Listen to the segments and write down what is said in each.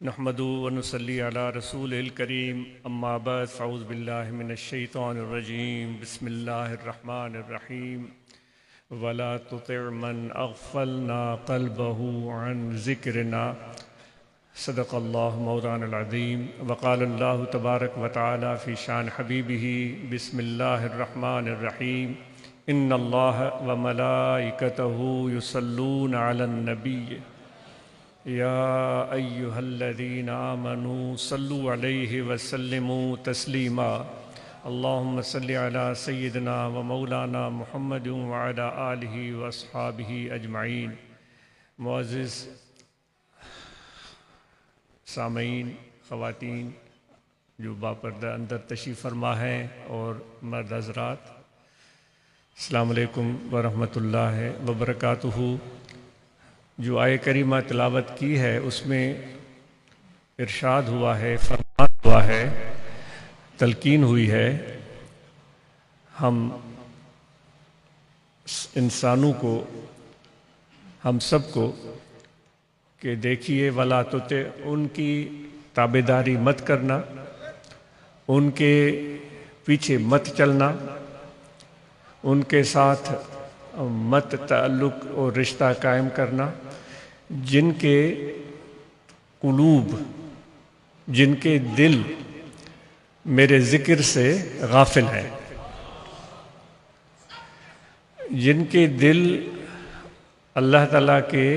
نحمدو ونصلی علی رسول الکریم اما بعد فاعوذ باللہ من الشیطان الرجیم بسم اللہ الرحمن الرحیم ولا تطع من اغفلنا قلبه عن ذکرنا صدق اللہ مولانا العظیم وقال اللہ تبارک وتعالی فی شان حبیبہ بسم اللہ الرحمن الرحیم ان اللہ وملائکتہ یصلون علی النبی یا ایہا الذین آمنوا صلوا علیہ وسلموا تسلیما اللہم صلی علی سیدنا و مولانا محمد وعلی آلہ واصحابہ اجمعین۔ معزز سامعین، خواتین جو باپردہ اندر تشریف فرما ہیں اور مرد حضرات، السلام علیکم ورحمۃ اللہ وبرکاتہ۔ جو آیہ کریمہ تلاوت کی ہے اس میں ارشاد ہوا ہے، فرمان ہوا ہے، تلقین ہوئی ہے ہم انسانوں کو، ہم سب کو، کہ دیکھیے ولا تطع، ان کی تابعداری مت کرنا، ان کے پیچھے مت چلنا، ان کے ساتھ مت تعلق اور رشتہ قائم کرنا، جن کے قلوب، جن کے دل میرے ذکر سے غافل ہیں، جن کے دل اللہ تعالیٰ کے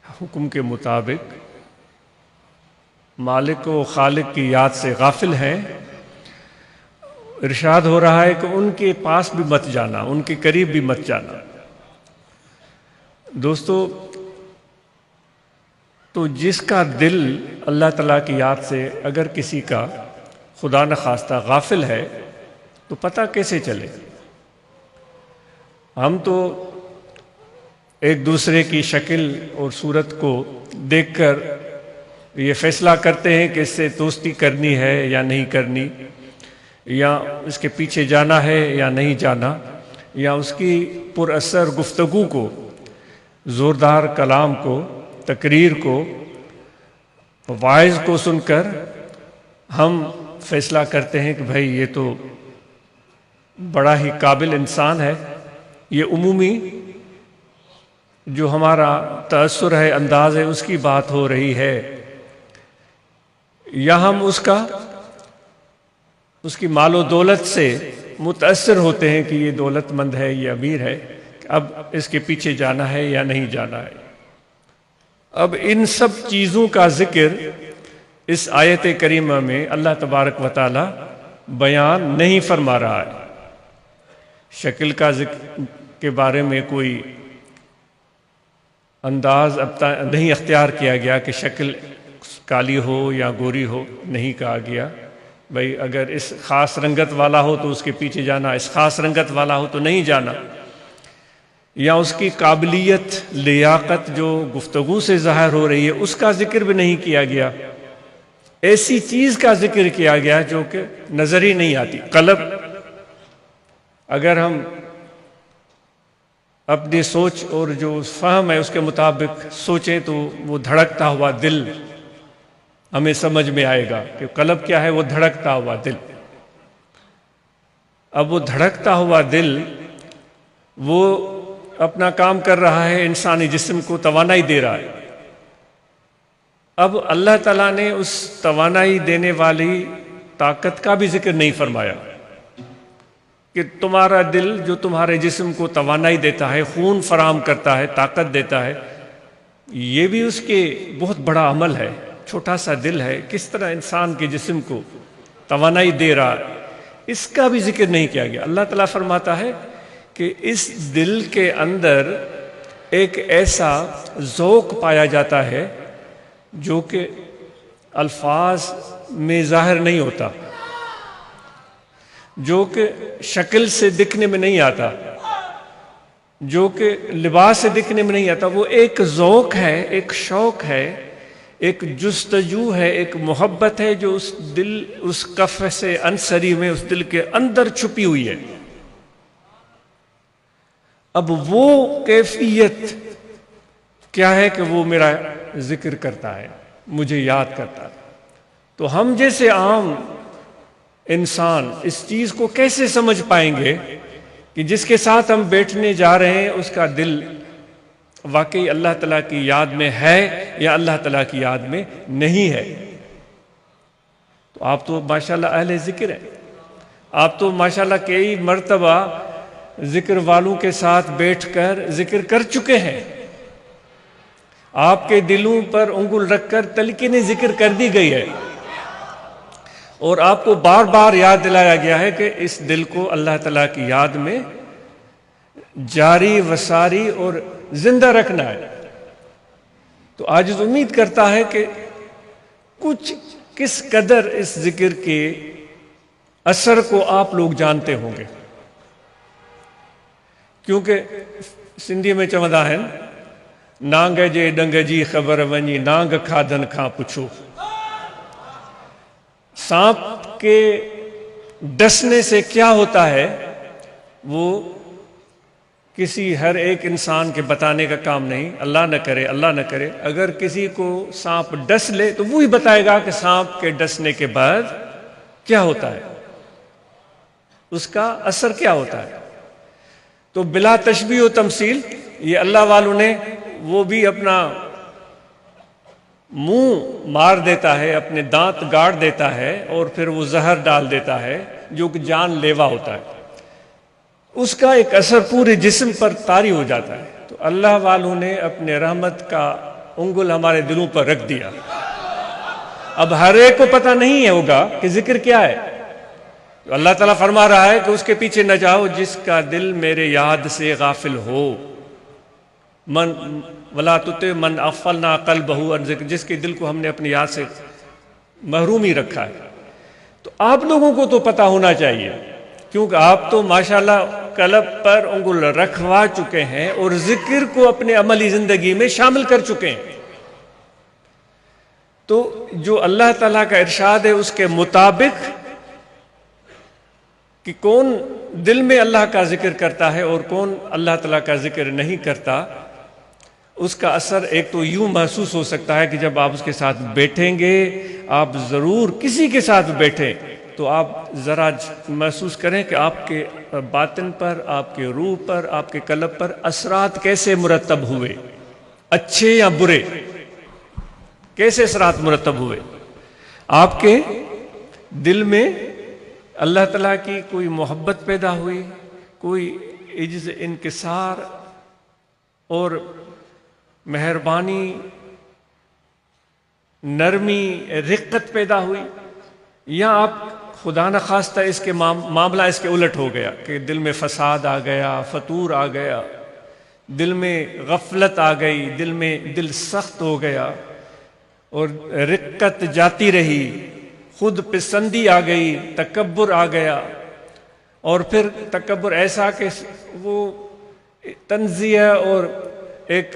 حکم کے مطابق مالک و خالق کی یاد سے غافل ہیں۔ ارشاد ہو رہا ہے کہ ان کے پاس بھی مت جانا، ان کے قریب بھی مت جانا۔ دوستو، تو جس کا دل اللہ تعالیٰ کی یاد سے اگر کسی کا خدا نخواستہ غافل ہے تو پتہ کیسے چلے؟ ہم تو ایک دوسرے کی شکل اور صورت کو دیکھ کر یہ فیصلہ کرتے ہیں کہ اس سے دوستی کرنی ہے یا نہیں کرنی، یا اس کے پیچھے جانا ہے یا نہیں جانا، یا اس کی پر اثر گفتگو کو، زوردار کلام کو، تقریر کو، واعظ کو سن کر ہم فیصلہ کرتے ہیں کہ بھائی یہ تو بڑا ہی قابل انسان ہے، یہ عمومی جو ہمارا تأثر ہے، انداز ہے، اس کی بات ہو رہی ہے، یا ہم اس کی مال و دولت سے متاثر ہوتے ہیں کہ یہ دولت مند ہے، یہ امیر ہے، اب اس کے پیچھے جانا ہے یا نہیں جانا ہے۔ اب ان سب چیزوں کا ذکر اس آیت کریمہ میں اللہ تبارک و تعالی بیان نہیں فرما رہا ہے۔ شکل کا ذکر کے بارے میں کوئی انداز اب نہیں اختیار کیا گیا کہ شکل کالی ہو یا گوری ہو، نہیں کہا گیا بھائی اگر اس خاص رنگت والا ہو تو اس کے پیچھے جانا، اس خاص رنگت والا ہو تو نہیں جانا، یا اس کی قابلیت، لیاقت جو گفتگو سے ظاہر ہو رہی ہے اس کا ذکر بھی نہیں کیا گیا۔ ایسی چیز کا ذکر کیا گیا جو کہ نظر ہی نہیں آتی، قلب۔ اگر ہم اپنی سوچ اور جو فہم ہے اس کے مطابق سوچیں تو وہ دھڑکتا ہوا دل ہمیں سمجھ میں آئے گا کہ قلب کیا ہے، وہ دھڑکتا ہوا دل۔ اب وہ دھڑکتا ہوا دل وہ اپنا کام کر رہا ہے، انسانی جسم کو توانائی دے رہا ہے۔ اب اللہ تعالیٰ نے اس توانائی دینے والی طاقت کا بھی ذکر نہیں فرمایا کہ تمہارا دل جو تمہارے جسم کو توانائی دیتا ہے، خون فراہم کرتا ہے، طاقت دیتا ہے، یہ بھی اس کے بہت بڑا عمل ہے۔ چھوٹا سا دل ہے، کس طرح انسان کے جسم کو توانائی دے رہا ہے، اس کا بھی ذکر نہیں کیا گیا۔ اللہ تعالیٰ فرماتا ہے کہ اس دل کے اندر ایک ایسا ذوق پایا جاتا ہے جو کہ الفاظ میں ظاہر نہیں ہوتا، جو کہ شکل سے دکھنے میں نہیں آتا، جو کہ لباس سے دکھنے میں نہیں آتا۔ وہ ایک ذوق ہے، ایک شوق ہے، ایک جستجو ہے، ایک محبت ہے جو اس دل، اس قفس انصری میں، اس دل کے اندر چھپی ہوئی ہے۔ اب وہ کیفیت کیا ہے کہ وہ میرا ذکر کرتا ہے، مجھے یاد کرتا تھا۔ تو ہم جیسے عام انسان اس چیز کو کیسے سمجھ پائیں گے کہ جس کے ساتھ ہم بیٹھنے جا رہے ہیں اس کا دل واقعی اللہ تعالیٰ کی یاد میں ہے یا اللہ تعالیٰ کی یاد میں نہیں ہے؟ تو آپ تو ماشاءاللہ اہل ذکر ہیں، آپ تو ماشاءاللہ کئی مرتبہ ذکر والوں کے ساتھ بیٹھ کر ذکر کر چکے ہیں، آپ کے دلوں پر انگل رکھ کر تلقین ذکر کر دی گئی ہے، اور آپ کو بار بار یاد دلایا گیا ہے کہ اس دل کو اللہ تعالیٰ کی یاد میں جاری وساری اور زندہ رکھنا ہے۔ تو آج امید کرتا ہے کہ کچھ کس قدر اس ذکر کے اثر کو آپ لوگ جانتے ہوں گے، کیونکہ سندھی میں چوندہ ہیں نانگ جے ڈنگ جی خبر ونی نانگ کھادن کھاں پچھو۔ سانپ کے ڈسنے سے کیا ہوتا ہے وہ کسی ہر ایک انسان کے بتانے کا کام نہیں، اللہ نہ کرے اللہ نہ کرے اگر کسی کو سانپ ڈس لے تو وہی بتائے گا کہ سانپ کے ڈسنے کے بعد کیا ہوتا ہے، اس کا اثر کیا ہوتا ہے۔ تو بلا تشبیہ و تمثیل یہ اللہ والوں نے وہ بھی اپنا منہ مار دیتا ہے، اپنے دانت گاڑ دیتا ہے اور پھر وہ زہر ڈال دیتا ہے جو کہ جان لیوا ہوتا ہے، اس کا ایک اثر پورے جسم پر طاری ہو جاتا ہے۔ تو اللہ والوں نے اپنے رحمت کا انگل ہمارے دلوں پر رکھ دیا۔ اب ہر ایک کو پتہ نہیں ہوگا کہ ذکر کیا ہے، تو اللہ تعالیٰ فرما رہا ہے کہ اس کے پیچھے نہ جاؤ جس کا دل میرے یاد سے غافل ہو، من ولا تطع من اغفلنا قلبہ عن ذکر، جس کے دل کو ہم نے اپنی یاد سے محروم ہی رکھا ہے۔ تو آپ لوگوں کو تو پتہ ہونا چاہیے، کیونکہ آپ تو ماشاءاللہ قلب پر انگل رکھوا چکے ہیں اور ذکر کو اپنے عملی زندگی میں شامل کر چکے ہیں۔ تو جو اللہ تعالیٰ کا ارشاد ہے اس کے مطابق کہ کون دل میں اللہ کا ذکر کرتا ہے اور کون اللہ تعالیٰ کا ذکر نہیں کرتا، اس کا اثر ایک تو یوں محسوس ہو سکتا ہے کہ جب آپ اس کے ساتھ بیٹھیں گے، آپ ضرور کسی کے ساتھ بیٹھیں تو آپ ذرا محسوس کریں کہ آپ کے باطن پر، آپ کے روح پر، آپ کے قلب پر اثرات کیسے مرتب ہوئے، اچھے یا برے، کیسے اثرات مرتب ہوئے۔ آپ کے دل میں اللہ تعالیٰ کی کوئی محبت پیدا ہوئی، کوئی عجز انکسار اور مہربانی، نرمی، رقت پیدا ہوئی، یا آپ خدا نخواستہ اس کے معاملہ اس کے الٹ ہو گیا کہ دل میں فساد آ گیا، فتور آ گیا، دل میں غفلت آ گئی، دل سخت ہو گیا اور رقت جاتی رہی، خود پسندی آ گئی، تکبر آ گیا، اور پھر تکبر ایسا کہ وہ تنزیہ اور ایک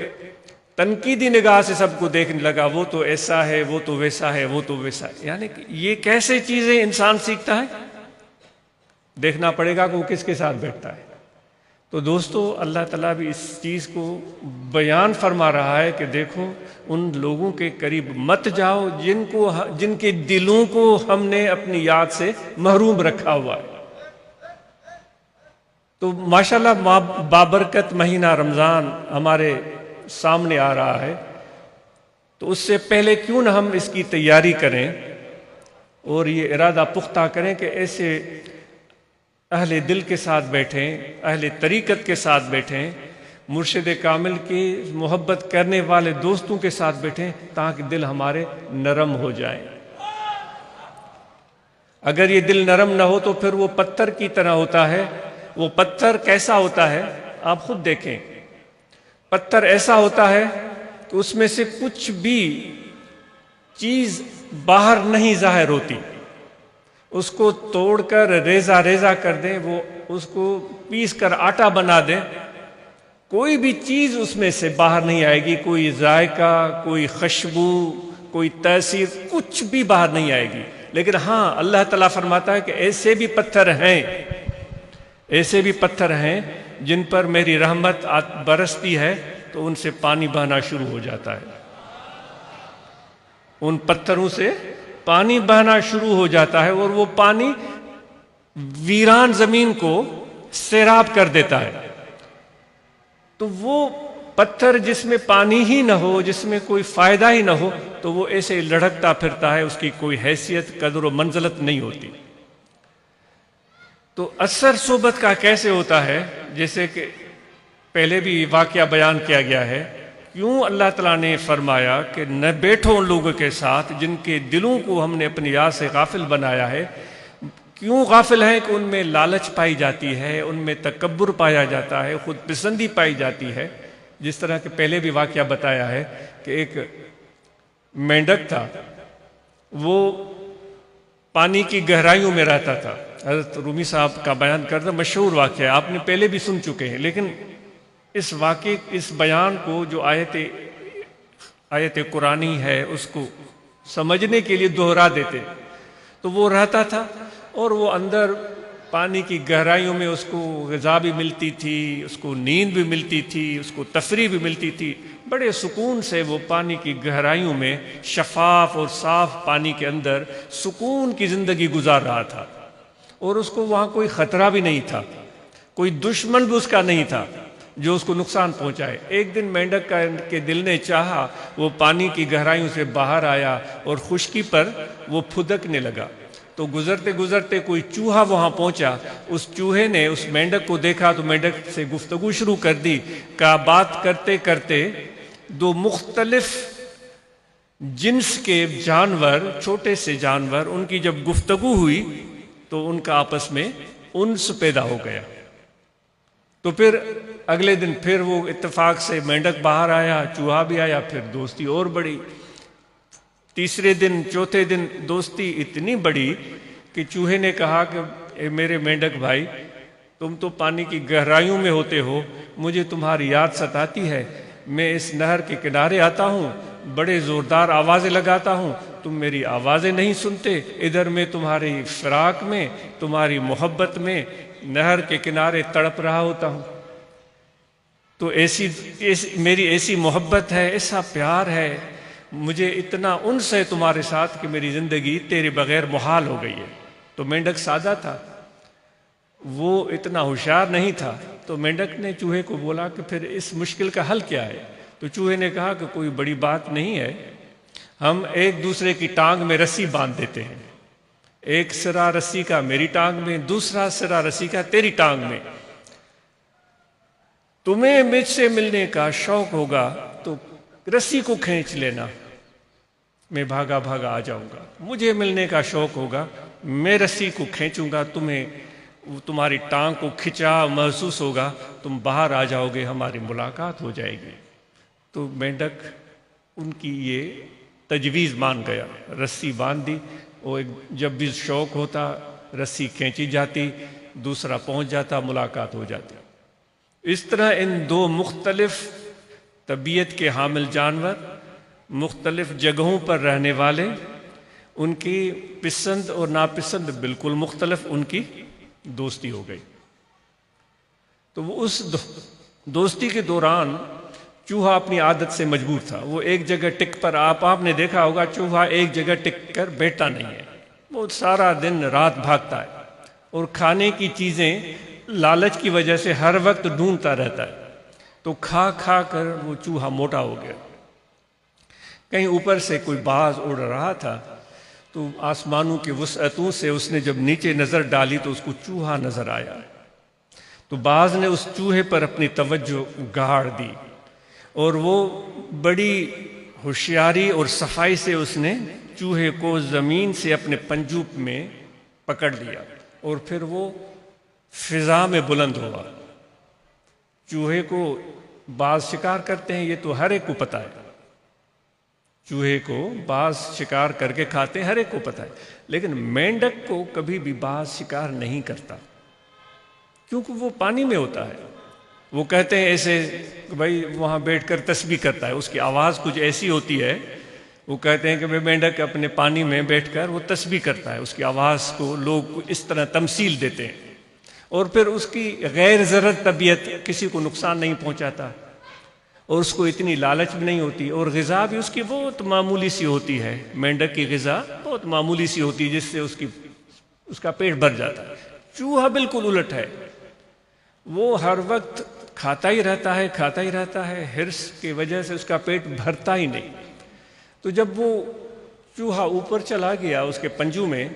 تنقیدی نگاہ سے سب کو دیکھنے لگا، وہ تو ایسا ہے، وہ تو ویسا ہے، وہ تو ویسا ہے۔ یعنی کہ یہ کیسے چیزیں انسان سیکھتا ہے؟ دیکھنا پڑے گا کہ وہ کس کے ساتھ بیٹھتا ہے۔ تو دوستو اللہ تعالیٰ بھی اس چیز کو بیان فرما رہا ہے کہ دیکھو ان لوگوں کے قریب مت جاؤ جن کے دلوں کو ہم نے اپنی یاد سے محروم رکھا ہوا ہے۔ تو ماشاءاللہ بابرکت مہینہ رمضان ہمارے سامنے آ رہا ہے، تو اس سے پہلے کیوں نہ ہم اس کی تیاری کریں اور یہ ارادہ پختہ کریں کہ ایسے اہل دل کے ساتھ بیٹھیں، اہل طریقت کے ساتھ بیٹھیں، مرشد کامل کی محبت کرنے والے دوستوں کے ساتھ بیٹھیں تاکہ دل ہمارے نرم ہو جائیں۔ اگر یہ دل نرم نہ ہو تو پھر وہ پتھر کی طرح ہوتا ہے۔ وہ پتھر کیسا ہوتا ہے آپ خود دیکھیں، پتھر ایسا ہوتا ہے کہ اس میں سے کچھ بھی چیز باہر نہیں ظاہر ہوتی، اس کو توڑ کر ریزہ ریزہ کر دیں، وہ اس کو پیس کر آٹا بنا دیں، کوئی بھی چیز اس میں سے باہر نہیں آئے گی، کوئی ذائقہ، کوئی خوشبو، کوئی تاثیر، کچھ بھی باہر نہیں آئے گی۔ لیکن ہاں اللہ تعالیٰ فرماتا ہے کہ ایسے بھی پتھر ہیں، ایسے بھی پتھر ہیں جن پر میری رحمت برستی ہے تو ان سے پانی بہنا شروع ہو جاتا ہے۔ ان پتھروں سے پانی بہنا شروع ہو جاتا ہے اور وہ پانی ویران زمین کو سیراب کر دیتا ہے. تو وہ پتھر جس میں پانی ہی نہ ہو، جس میں کوئی فائدہ ہی نہ ہو، تو وہ ایسے لڑھکتا پھرتا ہے، اس کی کوئی حیثیت، قدر و منزلت نہیں ہوتی. تو اثر صحبت کا کیسے ہوتا ہے؟ جیسے کہ پہلے بھی واقعہ بیان کیا گیا ہے. کیوں اللہ تعالیٰ نے فرمایا کہ نہ بیٹھو ان لوگوں کے ساتھ جن کے دلوں کو ہم نے اپنی یاد سے غافل بنایا ہے. کیوں غافل ہیں؟ کہ ان میں لالچ پائی جاتی ہے، ان میں تکبر پایا جاتا ہے، خود پسندی پائی جاتی ہے. جس طرح کہ پہلے بھی واقعہ بتایا ہے کہ ایک مینڈک تھا، وہ پانی کی گہرائیوں میں رہتا تھا. حضرت رومی صاحب کا بیان کرتا مشہور واقعہ ہے، آپ نے پہلے بھی سن چکے ہیں، لیکن اس واقعے، اس بیان کو جو آیت قرآنی ہے اس کو سمجھنے کے لیے دوہرا دیتے. تو وہ رہتا تھا اور وہ اندر پانی کی گہرائیوں میں اس کو غذا بھی ملتی تھی، اس کو نیند بھی ملتی تھی، اس کو تفریح بھی ملتی تھی. بڑے سکون سے وہ پانی کی گہرائیوں میں شفاف اور صاف پانی کے اندر سکون کی زندگی گزار رہا تھا. اور اس کو وہاں کوئی خطرہ بھی نہیں تھا، کوئی دشمن بھی اس کا نہیں تھا جو اس کو نقصان پہنچائے. ایک دن مینڈک کے دل نے چاہا، وہ پانی کی گہرائیوں سے باہر آیا اور خشکی پر وہ پھدکنے لگا. تو گزرتے گزرتے کوئی چوہا وہاں پہنچا. اس چوہے نے اس مینڈک کو دیکھا تو مینڈک سے گفتگو شروع کر دی. کا بات کرتے کرتے دو مختلف جنس کے جانور، چھوٹے سے جانور، ان کی جب گفتگو ہوئی تو ان کا آپس میں انس پیدا ہو گیا. تو پھر اگلے دن پھر وہ اتفاق سے مینڈک باہر آیا، چوہا بھی آیا، پھر دوستی اور بڑھی. تیسرے دن، چوتھے دن دوستی اتنی بڑی کہ چوہے نے کہا کہ اے میرے مینڈک بھائی، تم تو پانی کی گہرائیوں میں ہوتے ہو، مجھے تمہاری یاد ستاتی ہے. میں اس نہر کے کنارے آتا ہوں، بڑے زوردار آوازیں لگاتا ہوں، تم میری آوازیں نہیں سنتے. ادھر میں تمہاری فراق میں، تمہاری محبت میں نہر کے کنارے تڑپ رہا ہوتا ہوں. تو ایسی میری ایسی محبت ہے، ایسا پیار ہے، مجھے اتنا انس ہے تمہارے ساتھ کہ میری زندگی تیرے بغیر محال ہو گئی ہے. تو مینڈک سادہ تھا، وہ اتنا ہوشیار نہیں تھا. تو مینڈک نے چوہے کو بولا کہ پھر اس مشکل کا حل کیا ہے؟ تو چوہے نے کہا کہ کوئی بڑی بات نہیں ہے، ہم ایک دوسرے کی ٹانگ میں رسی باندھ دیتے ہیں. ایک سرا رسی کا میری ٹانگ میں، دوسرا سرا رسی کا تیری ٹانگ میں. تمہیں مجھ سے ملنے کا شوق ہوگا تو رسی کو کھینچ لینا، میں بھاگا بھاگا آ جاؤں گا. مجھے ملنے کا شوق ہوگا، میں رسی کو کھینچوں گا، تمہاری ٹانگ کو کھچا محسوس ہوگا، تم باہر آ جاؤ گے، ہماری ملاقات ہو جائے گی. تو مینڈک ان کی یہ تجویز مان گیا، رسی باندھ دی. وہ جب بھی شوق ہوتا رسی کھینچی جاتی، دوسرا پہنچ جاتا، ملاقات ہو جاتی. اس طرح ان دو مختلف طبیعت کے حامل جانور، مختلف جگہوں پر رہنے والے، ان کی پسند اور ناپسند بالکل مختلف، ان کی دوستی ہو گئی. تو وہ اس دوستی کے دوران چوہا اپنی عادت سے مجبور تھا. وہ ایک جگہ ٹک پر، آپ نے دیکھا ہوگا چوہا ایک جگہ ٹک کر بیٹھتا نہیں ہے، وہ سارا دن رات بھاگتا ہے اور کھانے کی چیزیں لالچ کی وجہ سے ہر وقت ڈھونڈتا رہتا ہے. تو کھا کھا کر وہ چوہا موٹا ہو گیا. کہیں اوپر سے کوئی باز اڑ رہا تھا تو آسمانوں کی وسعتوں سے اس نے جب نیچے نظر ڈالی تو اس کو چوہا نظر آیا. تو باز نے اس چوہے پر اپنی توجہ گاڑ دی اور وہ بڑی ہوشیاری اور صفائی سے اس نے چوہے کو زمین سے اپنے پنجوب میں پکڑ لیا اور پھر وہ فضا میں بلند ہوا. چوہے کو باز شکار کرتے ہیں، یہ تو ہر ایک کو پتہ ہے. چوہے کو باز شکار کر کے کھاتے ہیں، ہر ایک کو پتہ ہے. لیکن مینڈک کو کبھی بھی باز شکار نہیں کرتا، کیونکہ وہ پانی میں ہوتا ہے. وہ کہتے ہیں ایسے بھائی وہاں بیٹھ کر تسبیح کرتا ہے، اس کی آواز کچھ ایسی ہوتی ہے. وہ کہتے ہیں کہ مینڈک اپنے پانی میں بیٹھ کر وہ تسبیح کرتا ہے. اس کی آواز کو لوگ اس طرح تمثیل دیتے ہیں اور پھر اس کی غیر ضرر طبیعت کسی کو نقصان نہیں پہنچاتا. اور اس کو اتنی لالچ بھی نہیں ہوتی، اور غذا بھی اس کی بہت معمولی سی ہوتی ہے. مینڈک کی غذا بہت معمولی سی ہوتی ہے جس سے اس کا پیٹ بھر جاتا ہے. چوہا بالکل الٹ ہے، وہ ہر وقت کھاتا ہی رہتا ہے، ہرس کی وجہ سے اس کا پیٹ بھرتا ہی نہیں. تو جب وہ چوہا اوپر چلا گیا اس کے پنجوں میں،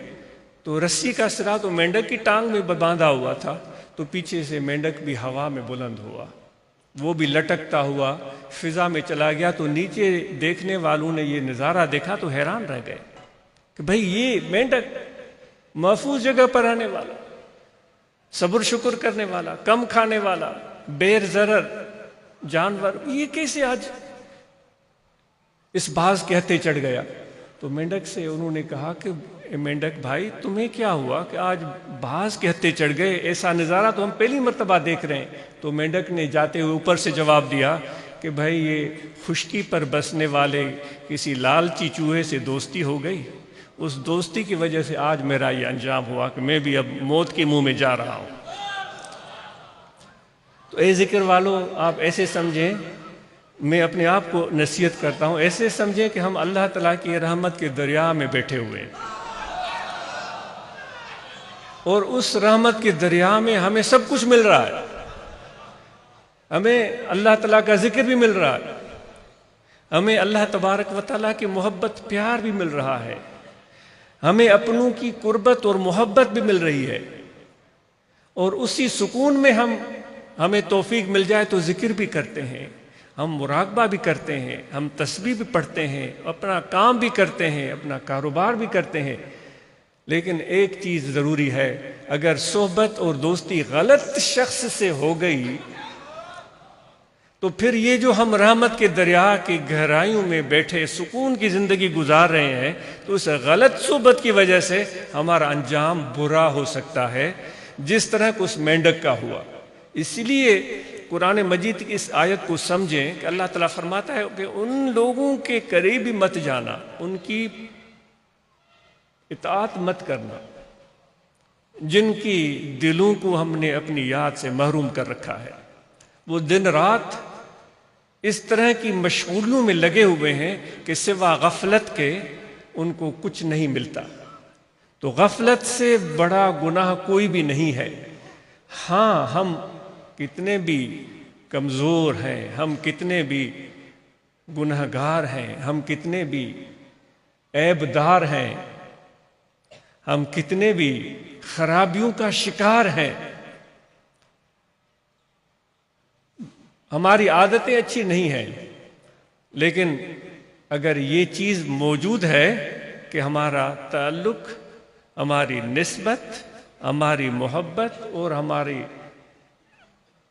تو رسی کا سرا تو مینڈک کی ٹانگ میں باندھا ہوا تھا، تو پیچھے سے مینڈک بھی ہوا میں بلند ہوا، وہ بھی لٹکتا ہوا فضا میں چلا گیا. تو نیچے دیکھنے والوں نے یہ نظارہ دیکھا تو حیران رہ گئے کہ بھئی یہ مینڈک محفوظ جگہ پر رہنے والا، صبر شکر کرنے والا، کم کھانے والا، بیر ضرر جانور، یہ کیسے آج اس باز کے ہتھے چڑھ گیا؟ تو مینڈک سے انہوں نے کہا کہ مینڈک بھائی تمہیں کیا ہوا کہ آج باز کے ہتھے چڑھ گئے؟ ایسا نظارہ تو ہم پہلی مرتبہ دیکھ رہے ہیں. تو مینڈک نے جاتے ہوئے اوپر سے جواب دیا کہ بھائی یہ خشکی پر بسنے والے کسی لالچی چوہے سے دوستی ہو گئی، اس دوستی کی وجہ سے آج میرا یہ انجام ہوا کہ میں بھی اب موت کے منہ میں جا رہا ہوں. تو اے ذکر والو، آپ ایسے سمجھیں، میں اپنے آپ کو نصیحت کرتا ہوں، ایسے سمجھیں کہ ہم اللہ تعالیٰ کی رحمت کے دریا میں بیٹھے ہوئے ہیں، اور اس رحمت کے دریا میں ہمیں سب کچھ مل رہا ہے. ہمیں اللہ تعالیٰ کا ذکر بھی مل رہا ہے، ہمیں اللہ تبارک و تعالیٰ کی محبت پیار بھی مل رہا ہے، ہمیں اپنوں کی قربت اور محبت بھی مل رہی ہے. اور اسی سکون میں ہمیں توفیق مل جائے تو ذکر بھی کرتے ہیں، ہم مراقبہ بھی کرتے ہیں، ہم تسبیح بھی پڑھتے ہیں، اپنا کام بھی کرتے ہیں، اپنا کاروبار بھی کرتے ہیں. لیکن ایک چیز ضروری ہے، اگر صحبت اور دوستی غلط شخص سے ہو گئی تو پھر یہ جو ہم رحمت کے دریا کی گہرائیوں میں بیٹھے سکون کی زندگی گزار رہے ہیں، تو اس غلط صحبت کی وجہ سے ہمارا انجام برا ہو سکتا ہے، جس طرح کہ اس مینڈک کا ہوا. اس لیے قرآن مجید کی اس آیت کو سمجھیں کہ اللہ تعالیٰ فرماتا ہے کہ ان لوگوں کے قریب مت جانا، ان کی اطاعت مت کرنا جن کی دلوں کو ہم نے اپنی یاد سے محروم کر رکھا ہے. وہ دن رات اس طرح کی مشغولیوں میں لگے ہوئے ہیں کہ سوا غفلت کے ان کو کچھ نہیں ملتا. تو غفلت سے بڑا گناہ کوئی بھی نہیں ہے. ہاں، ہم کتنے بھی کمزور ہیں، ہم کتنے بھی گنہگار ہیں، ہم کتنے بھی عیب دار ہیں، ہم کتنے بھی خرابیوں کا شکار ہیں، ہماری عادتیں اچھی نہیں ہیں، لیکن اگر یہ چیز موجود ہے کہ ہمارا تعلق، ہماری نسبت، ہماری محبت اور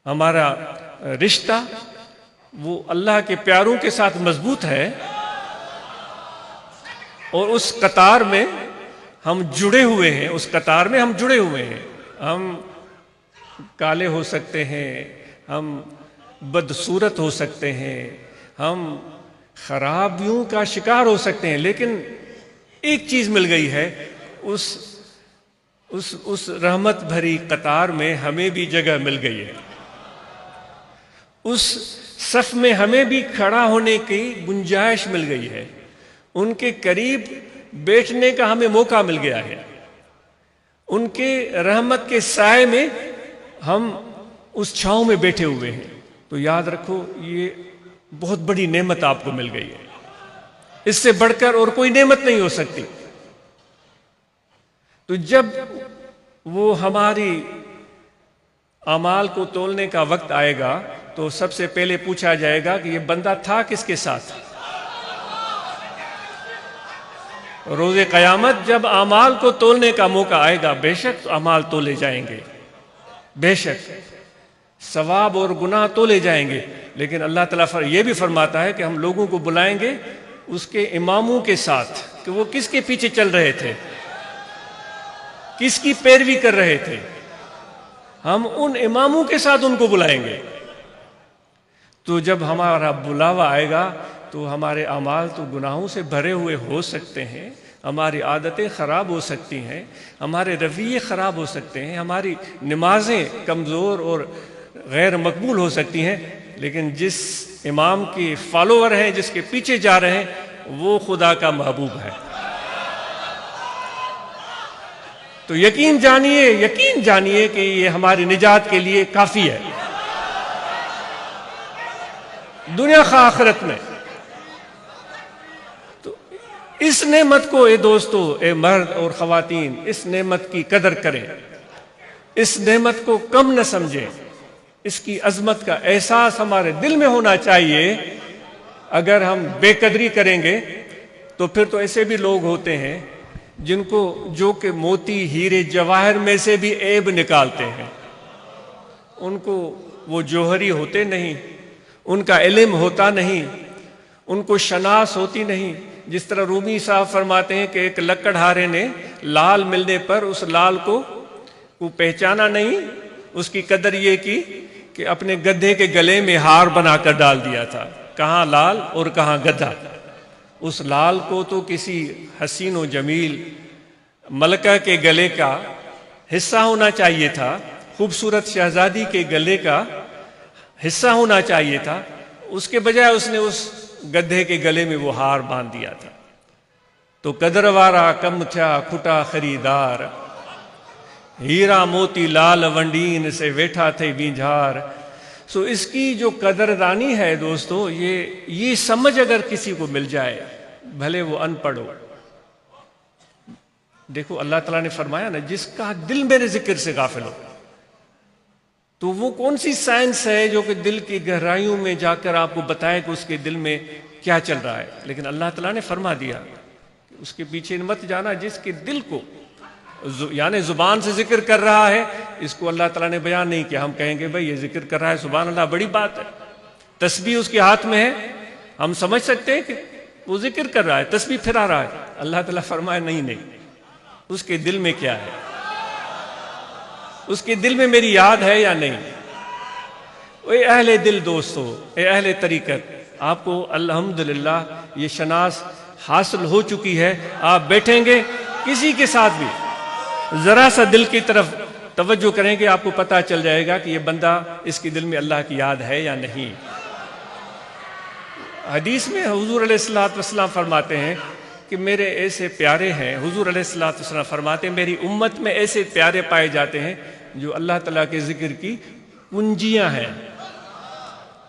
ہمارا رشتہ وہ اللہ کے پیاروں کے ساتھ مضبوط ہے، اور اس قطار میں ہم جڑے ہوئے ہیں، اس قطار میں ہم جڑے ہوئے ہیں. ہم کالے ہو سکتے ہیں، ہم بدصورت ہو سکتے ہیں، ہم خرابیوں کا شکار ہو سکتے ہیں، لیکن ایک چیز مل گئی ہے، اس رحمت بھری قطار میں ہمیں بھی جگہ مل گئی ہے، اس صف میں ہمیں بھی کھڑا ہونے کی گنجائش مل گئی ہے، ان کے قریب بیٹھنے کا ہمیں موقع مل گیا ہے، ان کے رحمت کے سائے میں ہم اس چھاؤں میں بیٹھے ہوئے ہیں. تو یاد رکھو، یہ بہت بڑی نعمت آپ کو مل گئی ہے، اس سے بڑھ کر اور کوئی نعمت نہیں ہو سکتی. تو جب وہ ہماری اعمال کو تولنے کا وقت آئے گا تو سب سے پہلے پوچھا جائے گا کہ یہ بندہ تھا کس کے ساتھ. روز قیامت جب اعمال کو تولنے کا موقع آئے گا، بے شک اعمال تولے جائیں گے، بے شک ثواب اور گناہ تولے جائیں گے. لیکن اللہ تعالیٰ یہ بھی فرماتا ہے کہ ہم لوگوں کو بلائیں گے اس کے اماموں کے ساتھ کہ وہ کس کے پیچھے چل رہے تھے، کس کی پیروی کر رہے تھے. ہم ان اماموں کے ساتھ ان کو بلائیں گے. تو جب ہمارا بلاوا آئے گا تو ہمارے اعمال تو گناہوں سے بھرے ہوئے ہو سکتے ہیں، ہماری عادتیں خراب ہو سکتی ہیں، ہمارے رویے خراب ہو سکتے ہیں، ہماری نمازیں کمزور اور غیر مقبول ہو سکتی ہیں، لیکن جس امام کے فالوور ہیں، جس کے پیچھے جا رہے ہیں، وہ خدا کا محبوب ہے۔ تو یقین جانیے کہ یہ ہماری نجات کے لیے کافی ہے، دنیا خواہ آخرت میں۔ تو اس نعمت کو اے دوستو، اے مرد اور خواتین، اس نعمت کی قدر کریں، اس نعمت کو کم نہ سمجھیں، اس کی عظمت کا احساس ہمارے دل میں ہونا چاہیے۔ اگر ہم بے قدری کریں گے تو پھر تو ایسے بھی لوگ ہوتے ہیں جو کہ موتی ہیرے جواہر میں سے بھی عیب نکالتے ہیں، ان کو وہ جوہری ہوتے نہیں، ان کا علم ہوتا نہیں، ان کو شناس ہوتی نہیں۔ جس طرح رومی صاحب فرماتے ہیں کہ ایک لکڑہارے نے لال ملنے پر اس لال کو پہچانا نہیں، اس کی قدر یہ کی کہ اپنے گدھے کے گلے میں ہار بنا کر ڈال دیا تھا، کہاں لال اور کہاں گدھا۔ اس لال کو تو کسی حسین و جمیل ملکہ کے گلے کا حصہ ہونا چاہیے تھا، خوبصورت شہزادی کے گلے کا حصہ ہونا چاہیے تھا، اس کے بجائے اس نے اس گدھے کے گلے میں وہ ہار باندھ دیا تھا۔ تو قدر وارا کم تھا کھٹا خریدار، ہیرا موتی لال ونڈین سے ویٹھا تھے بینجھار۔ سو اس کی جو قدردانی ہے دوستو، یہ سمجھ اگر کسی کو مل جائے، بھلے وہ ان پڑھ ہو۔ دیکھو اللہ تعالیٰ نے فرمایا نا، جس کا دل میرے ذکر سے غافل ہو، تو وہ کون سی سائنس ہے جو کہ دل کی گہرائیوں میں جا کر آپ کو بتائے کہ اس کے دل میں کیا چل رہا ہے؟ لیکن اللہ تعالیٰ نے فرما دیا کہ اس کے پیچھے مت جانا، جس کے دل کو یعنی زبان سے ذکر کر رہا ہے، اس کو اللہ تعالیٰ نے بیان نہیں کیا۔ ہم کہیں گے بھائی یہ ذکر کر رہا ہے، سبحان اللہ، بڑی بات ہے، تسبیح اس کے ہاتھ میں ہے، ہم سمجھ سکتے ہیں کہ وہ ذکر کر رہا ہے، تسبیح پھرا رہا ہے۔ اللہ تعالیٰ فرمایا نہیں، اس کے دل میں کیا ہے، اس کے دل میں میری یاد ہے یا نہیں۔ اے اہل دل دوستو، اے اہل طریقت، آپ کو الحمدللہ یہ شناس حاصل ہو چکی ہے۔ آپ بیٹھیں گے کسی کے ساتھ بھی ذرا سا دل کی طرف توجہ کریں گے، آپ کو پتہ چل جائے گا کہ یہ بندہ، اس کے دل میں اللہ کی یاد ہے یا نہیں۔ حدیث میں حضور علیہ السلام فرماتے ہیں کہ میرے ایسے پیارے ہیں، حضور علیہ السلام فرماتے ہیں میری امت میں ایسے پیارے پائے جاتے ہیں جو اللہ تعالیٰ کے ذکر کی کنجیاں ہیں۔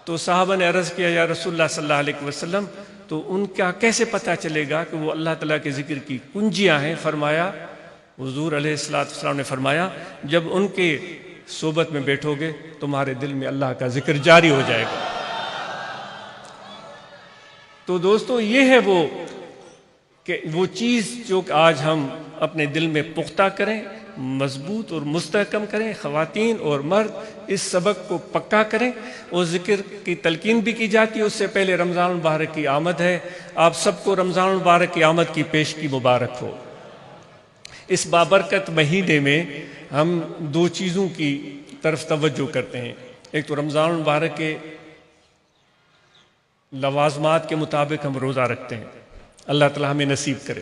تو صحابہ نے عرض کیا یا رسول اللہ صلی اللہ علیہ وسلم، تو ان کا کیسے پتہ چلے گا کہ وہ اللہ تعالیٰ کے ذکر کی کنجیاں ہیں؟ فرمایا، حضور علیہ السلام نے فرمایا، جب ان کے صحبت میں بیٹھو گے تمہارے دل میں اللہ کا ذکر جاری ہو جائے گا۔ تو دوستو یہ ہے وہ چیز جو آج ہم اپنے دل میں پختہ کریں، مضبوط اور مستحکم کریں۔ خواتین اور مرد اس سبق کو پکا کریں، اور ذکر کی تلقین بھی کی جاتی ہے۔ اس سے پہلے رمضان المبارک کی آمد ہے، آپ سب کو رمضان المبارک کی آمد کی پیشگی مبارک ہو۔ اس بابرکت مہینے میں ہم دو چیزوں کی طرف توجہ کرتے ہیں، ایک تو رمضان المبارک کے لوازمات کے مطابق ہم روزہ رکھتے ہیں، اللہ تعالیٰ ہمیں نصیب کرے،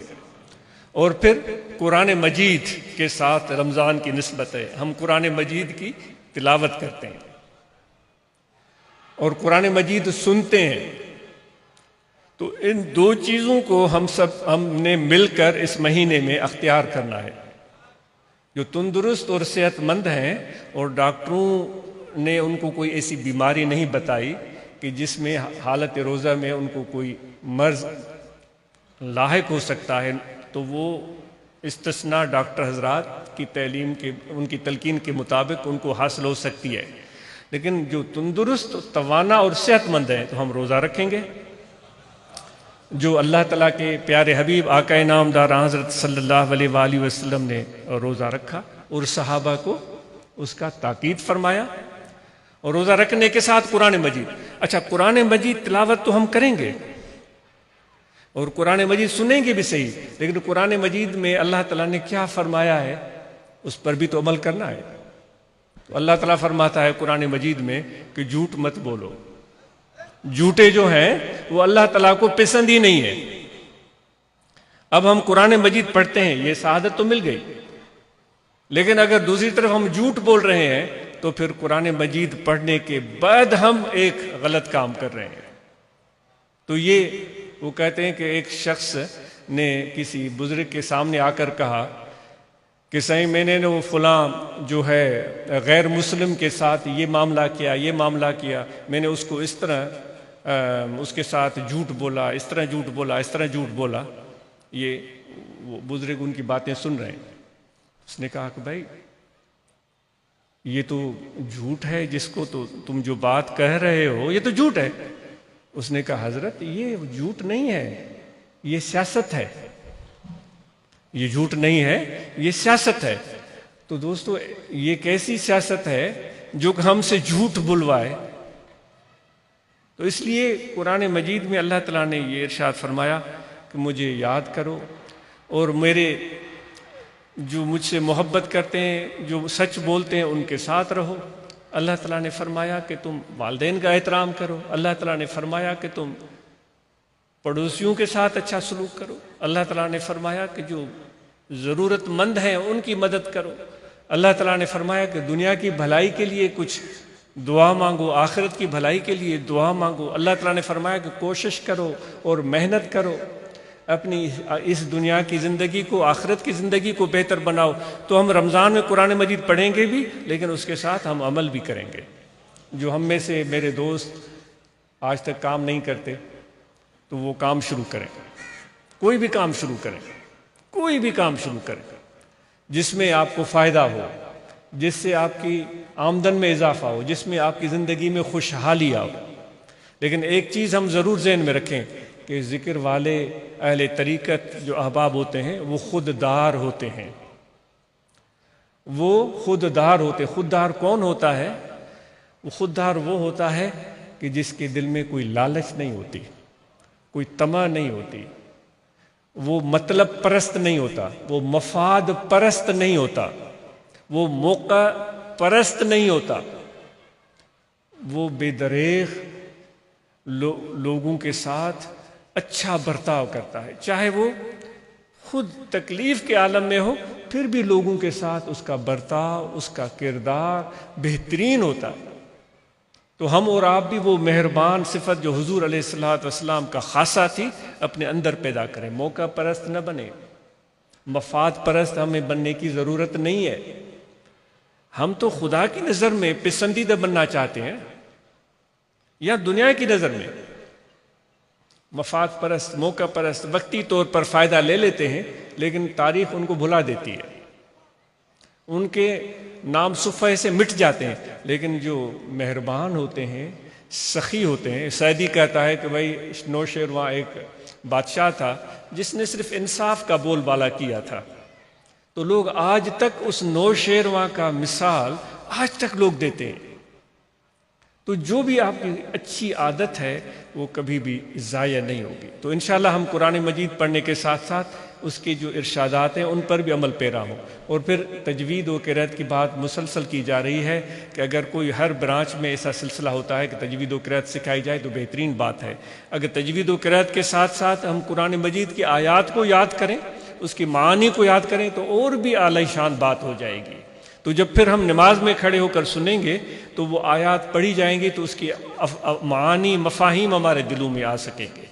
اور پھر قرآن مجید کے ساتھ رمضان کی نسبت ہے، ہم قرآن مجید کی تلاوت کرتے ہیں اور قرآن مجید سنتے ہیں۔ تو ان دو چیزوں کو ہم نے مل کر اس مہینے میں اختیار کرنا ہے۔ جو تندرست اور صحت مند ہیں اور ڈاکٹروں نے ان کو کوئی ایسی بیماری نہیں بتائی کہ جس میں حالت روزہ میں ان کو کوئی مرض لاحق ہو سکتا ہے، تو وہ استثناء ڈاکٹر حضرات کی ان کی تلقین کے مطابق ان کو حاصل ہو سکتی ہے۔ لیکن جو تندرست، توانا اور صحت مند ہیں تو ہم روزہ رکھیں گے۔ جو اللہ تعالیٰ کے پیارے حبیب آقا انعامدار حضرت صلی اللہ علیہ وآلہ وسلم نے روزہ رکھا اور صحابہ کو اس کا تاکید فرمایا، اور روزہ رکھنے کے ساتھ قرآن مجید۔ اچھا، قرآن مجید تلاوت تو ہم کریں گے اور قرآن مجید سنیں گے بھی صحیح، لیکن قرآن مجید میں اللہ تعالیٰ نے کیا فرمایا ہے اس پر بھی تو عمل کرنا ہے۔ تو اللہ تعالیٰ فرماتا ہے قرآن مجید میں کہ جھوٹ مت بولو۔ جھوٹے جو ہیں وہ اللہ تعالیٰ کو پسند ہی نہیں ہے۔ اب ہم قرآن مجید پڑھتے ہیں، یہ سعادت تو مل گئی، لیکن اگر دوسری طرف ہم جھوٹ بول رہے ہیں تو پھر قرآن مجید پڑھنے کے بعد ہم ایک غلط کام کر رہے ہیں۔ تو یہ وہ کہتے ہیں کہ ایک شخص نے کسی بزرگ کے سامنے آ کر کہا کہ صحیح میں نے وہ فلاں جو ہے غیر مسلم کے ساتھ یہ معاملہ کیا، میں نے اس کو اس طرح اس کے ساتھ جھوٹ بولا، اس طرح جھوٹ بولا۔ یہ وہ بزرگ ان کی باتیں سن رہے ہیں۔ اس نے کہا کہ بھائی یہ تو جھوٹ ہے، جس کو تو تم جو بات کہہ رہے ہو یہ تو جھوٹ ہے۔ اس نے کہا حضرت یہ جھوٹ نہیں ہے، یہ سیاست ہے، یہ جھوٹ نہیں ہے، یہ سیاست ہے۔ تو دوستو یہ کیسی سیاست ہے جو کہ ہم سے جھوٹ بلوائے؟ تو اس لیے قرآن مجید میں اللہ تعالیٰ نے یہ ارشاد فرمایا کہ مجھے یاد کرو اور میرے جو مجھ سے محبت کرتے ہیں، جو سچ بولتے ہیں، ان کے ساتھ رہو۔ اللہ تعالیٰ نے فرمایا کہ تم والدین کا احترام کرو۔ اللہ تعالیٰ نے فرمایا کہ تم پڑوسیوں کے ساتھ اچھا سلوک کرو۔ اللہ تعالیٰ نے فرمایا کہ جو ضرورت مند ہیں ان کی مدد کرو۔ اللہ تعالیٰ نے فرمایا کہ دنیا کی بھلائی کے لیے کچھ دعا مانگو، آخرت کی بھلائی کے لیے دعا مانگو۔ اللہ تعالیٰ نے فرمایا کہ کوشش کرو اور محنت کرو، اپنی اس دنیا کی زندگی کو، آخرت کی زندگی کو بہتر بناؤ۔ تو ہم رمضان میں قرآن مجید پڑھیں گے بھی، لیکن اس کے ساتھ ہم عمل بھی کریں گے۔ جو ہم میں سے میرے دوست آج تک کام نہیں کرتے تو وہ کام شروع کریں، کوئی بھی کام شروع کریں جس میں آپ کو فائدہ ہو، جس سے آپ کی آمدن میں اضافہ ہو، جس میں آپ کی زندگی میں خوشحالی آؤ۔ لیکن ایک چیز ہم ضرور ذہن میں رکھیں کہ ذکر والے اہل طریقت جو احباب ہوتے ہیں وہ خوددار ہوتے ہیں۔ خوددار کون ہوتا ہے؟ وہ خوددار وہ ہوتا ہے کہ جس کے دل میں کوئی لالچ نہیں ہوتی، کوئی طمع نہیں ہوتی، وہ مطلب پرست نہیں ہوتا، وہ مفاد پرست نہیں ہوتا، وہ موقع پرست نہیں ہوتا، وہ بے دریغ لوگوں کے ساتھ اچھا برتاؤ کرتا ہے، چاہے وہ خود تکلیف کے عالم میں ہو، پھر بھی لوگوں کے ساتھ اس کا برتاؤ، اس کا کردار بہترین ہوتا ہے۔ تو ہم اور آپ بھی وہ مہربان صفت جو حضور علیہ الصلوۃ والسلام کا خاصہ تھی اپنے اندر پیدا کریں۔ موقع پرست نہ بنے، مفاد پرست ہمیں بننے کی ضرورت نہیں ہے۔ ہم تو خدا کی نظر میں پسندیدہ بننا چاہتے ہیں یا دنیا کی نظر میں؟ مفاد پرست، موقع پرست وقتی طور پر فائدہ لے لیتے ہیں، لیکن تاریخ ان کو بھلا دیتی ہے، ان کے نام صفحے سے مٹ جاتے ہیں۔ لیکن جو مہربان ہوتے ہیں، سخی ہوتے ہیں، سعدی کہتا ہے کہ بھائی نوشیروان ایک بادشاہ تھا جس نے صرف انصاف کا بول بالا کیا تھا، تو لوگ آج تک اس نوشیروان کا مثال آج تک لوگ دیتے ہیں۔ تو جو بھی آپ کی اچھی عادت ہے وہ کبھی بھی ضائع نہیں ہوگی۔ تو انشاءاللہ ہم قرآن مجید پڑھنے کے ساتھ ساتھ اس کے جو ارشادات ہیں ان پر بھی عمل پیرا ہوں۔ اور پھر تجوید و قرأت کی بات مسلسل کی جا رہی ہے کہ اگر کوئی ہر برانچ میں ایسا سلسلہ ہوتا ہے کہ تجوید و قرأت سکھائی جائے تو بہترین بات ہے۔ اگر تجوید و قرأت کے ساتھ ساتھ ہم قرآن مجید کی آیات کو یاد کریں، اس کی معانی کو یاد کریں تو اور بھی اعلی شان بات ہو جائے گی۔ تو جب پھر ہم نماز میں کھڑے ہو کر سنیں گے تو وہ آیات پڑھی جائیں گی تو اس کی معانی، مفاہیم ہمارے دلوں میں آ سکیں گے۔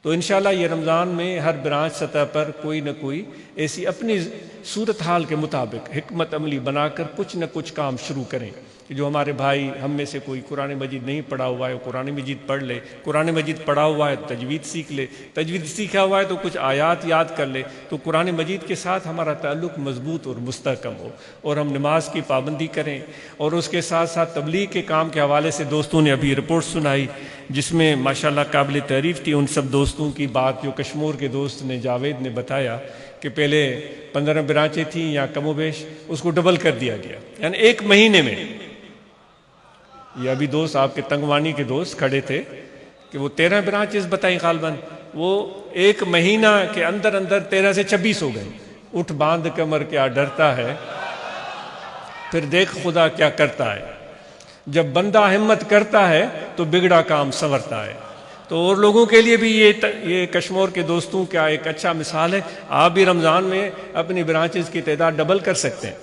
تو انشاءاللہ یہ رمضان میں ہر برانچ سطح پر کوئی نہ کوئی ایسی اپنی صورتحال کے مطابق حکمت عملی بنا کر کچھ نہ کچھ کام شروع کریں کہ جو ہمارے بھائی ہم میں سے کوئی قرآن مجید نہیں پڑھا ہوا ہے وہ قرآن مجید پڑھ لے، قرآن مجید پڑھا ہوا ہے تو تجوید سیکھ لے، تجوید سیکھا ہوا ہے تو کچھ آیات یاد کر لے، تو قرآن مجید کے ساتھ ہمارا تعلق مضبوط اور مستحکم ہو، اور ہم نماز کی پابندی کریں۔ اور اس کے ساتھ ساتھ تبلیغ کے کام کے حوالے سے دوستوں نے ابھی رپورٹ سنائی جس میں ماشاءاللہ قابل تعریف تھی۔ ان سب دوستوں کی بات جو کشمور کے دوست نے جاوید نے بتایا کہ پہلے 15 برانچیں تھیں یا کم و بیش، اس کو ڈبل کر دیا گیا، یعنی ایک مہینے میں۔ یہ ابھی دوست آپ کے تنگوانی کے دوست کھڑے تھے کہ وہ 13 برانچز بتائیں غالباً، وہ ایک مہینہ کے اندر اندر 13 سے 26 ہو گئے۔ اٹھ باندھ کمر کیا ڈرتا ہے، پھر دیکھ خدا کیا کرتا ہے۔ جب بندہ ہمت کرتا ہے تو بگڑا کام سنورتا ہے۔ تو اور لوگوں کے لیے بھی یہ کشمور کے دوستوں کا ایک اچھا مثال ہے۔ آپ بھی رمضان میں اپنی برانچز کی تعداد ڈبل کر سکتے ہیں،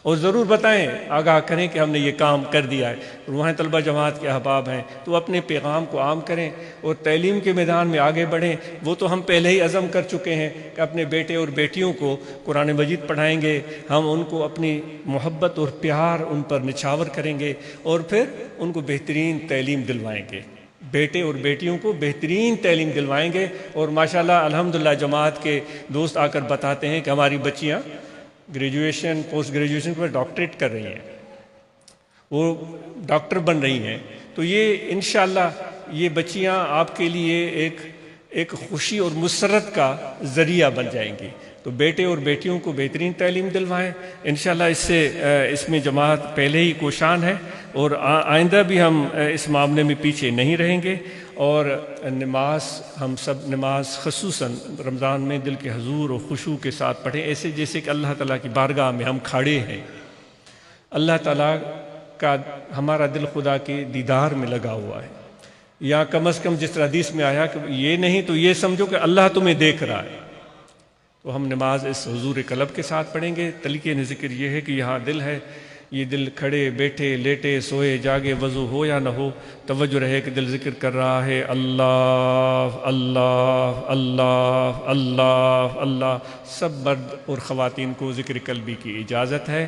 اور ضرور بتائیں، آگاہ کریں کہ ہم نے یہ کام کر دیا ہے۔ اور وہاں طلبہ جماعت کے احباب ہیں تو اپنے پیغام کو عام کریں اور تعلیم کے میدان میں آگے بڑھیں۔ وہ تو ہم پہلے ہی عزم کر چکے ہیں کہ اپنے بیٹے اور بیٹیوں کو قرآن مجید پڑھائیں گے، ہم ان کو اپنی محبت اور پیار ان پر نچھاور کریں گے اور پھر ان کو بہترین تعلیم دلوائیں گے، بیٹے اور بیٹیوں کو بہترین تعلیم دلوائیں گے۔ اور ماشاءاللہ الحمدللہ جماعت کے دوست آ کر بتاتے ہیں کہ ہماری بچیاں گریجویشن پوسٹ گریجویشن پر ڈاکٹریٹ کر رہی ہیں، وہ ڈاکٹر بن رہی ہیں۔ تو یہ انشاءاللہ یہ بچیاں آپ کے لیے ایک خوشی اور مسرت کا ذریعہ بن جائیں گی۔ تو بیٹے اور بیٹیوں کو بہترین تعلیم دلوائیں انشاءاللہ۔ اس میں جماعت پہلے ہی کوشاں ہے اور آئندہ بھی ہم اس معاملے میں پیچھے نہیں رہیں گے۔ اور نماز، ہم سب نماز خصوصاً رمضان میں دل کے حضور اور خشوع کے ساتھ پڑھیں، ایسے جیسے کہ اللہ تعالیٰ کی بارگاہ میں ہم کھڑے ہیں، اللہ تعالیٰ کا ہمارا دل خدا کے دیدار میں لگا ہوا ہے، یا کم از کم جس طرح حدیث میں آیا کہ یہ نہیں تو یہ سمجھو کہ اللہ تمہیں دیکھ رہا ہے۔ تو ہم نماز اس حضور قلب کے ساتھ پڑھیں گے۔ طریقۂ ذکر یہ ہے کہ یہاں دل ہے، یہ دل کھڑے بیٹھے لیٹے سوئے جاگے وضو ہو یا نہ ہو، توجہ رہے کہ دل ذکر کر رہا ہے اللہ اللہ اللہ اللہ اللہ۔ سب مرد اور خواتین کو ذکر قلبی کی اجازت ہے،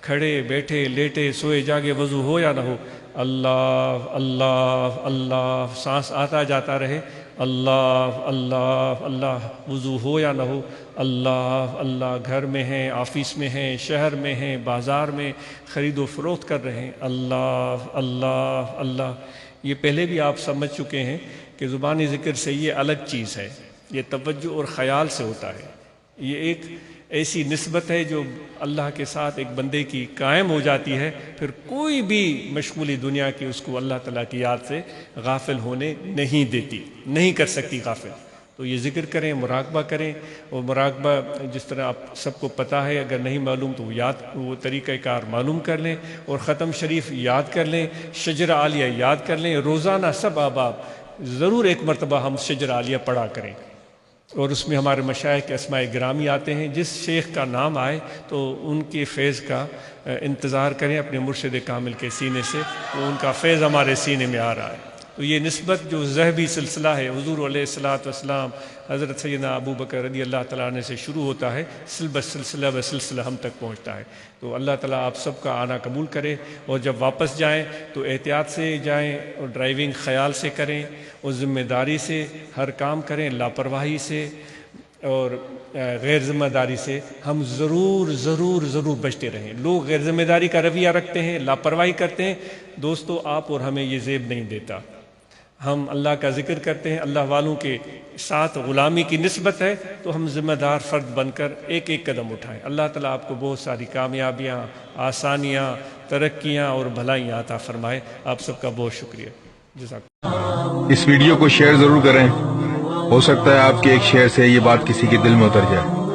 کھڑے بیٹھے لیٹے سوئے جاگے وضو ہو یا نہ ہو، اللہ اللہ اللہ، سانس آتا جاتا رہے، اللہ اللہ اللہ، وضو ہو یا نہ ہو، اللہ اللہ، گھر میں ہیں، آفس میں ہیں، شہر میں ہیں، بازار میں خرید و فروخت کر رہے ہیں، اللہ اللہ اللہ۔ یہ پہلے بھی آپ سمجھ چکے ہیں کہ زبانی ذکر سے یہ الگ چیز ہے، یہ توجہ اور خیال سے ہوتا ہے، یہ ایک ایسی نسبت ہے جو اللہ کے ساتھ ایک بندے کی قائم ہو جاتی ہے، پھر کوئی بھی مشغولی دنیا کی اس کو اللہ تعالیٰ کی یاد سے غافل ہونے نہیں دیتی، نہیں کر سکتی غافل۔ تو یہ ذکر کریں، مراقبہ کریں، اور مراقبہ جس طرح آپ سب کو پتہ ہے، اگر نہیں معلوم تو وہ طریقہ کار معلوم کر لیں، اور ختم شریف یاد کر لیں، شجر عالیہ یاد کر لیں، روزانہ سب احباب ضرور ایک مرتبہ ہم شجر عالیہ پڑھا کریں، اور اس میں ہمارے مشائخ کے اسماء گرامی آتے ہیں، جس شیخ کا نام آئے تو ان کے فیض کا انتظار کریں اپنے مرشد کامل کے سینے سے، تو ان کا فیض ہمارے سینے میں آ رہا ہے۔ تو یہ نسبت جو ذہبی سلسلہ ہے حضور علیہ الصلوۃ والسلام حضرت سیدنا ابو بکر رضی اللہ تعالیٰ عنہ سے شروع ہوتا ہے، سلسلہ بسلسلہ ہم تک پہنچتا ہے۔ تو اللہ تعالیٰ آپ سب کا آنا قبول کرے، اور جب واپس جائیں تو احتیاط سے جائیں، اور ڈرائیونگ خیال سے کریں، اور ذمہ داری سے ہر کام کریں، لاپرواہی سے اور غیر ذمہ داری سے ہم ضرور ضرور ضرور بچتے رہیں۔ لوگ غیر ذمہ داری کا رویہ رکھتے ہیں، لاپرواہی کرتے ہیں، دوستو آپ اور ہمیں یہ زیب نہیں دیتا۔ ہم اللہ کا ذکر کرتے ہیں، اللہ والوں کے ساتھ غلامی کی نسبت ہے، تو ہم ذمہ دار فرد بن کر ایک ایک قدم اٹھائیں۔ اللہ تعالیٰ آپ کو بہت ساری کامیابیاں، آسانیاں، ترقیاں اور بھلائیاں عطا فرمائے۔ آپ سب کا بہت شکریہ، جزاک اللہ۔ اس ویڈیو کو شیئر ضرور کریں، ہو سکتا ہے آپ کے ایک شیئر سے یہ بات کسی کے دل میں اتر جائے۔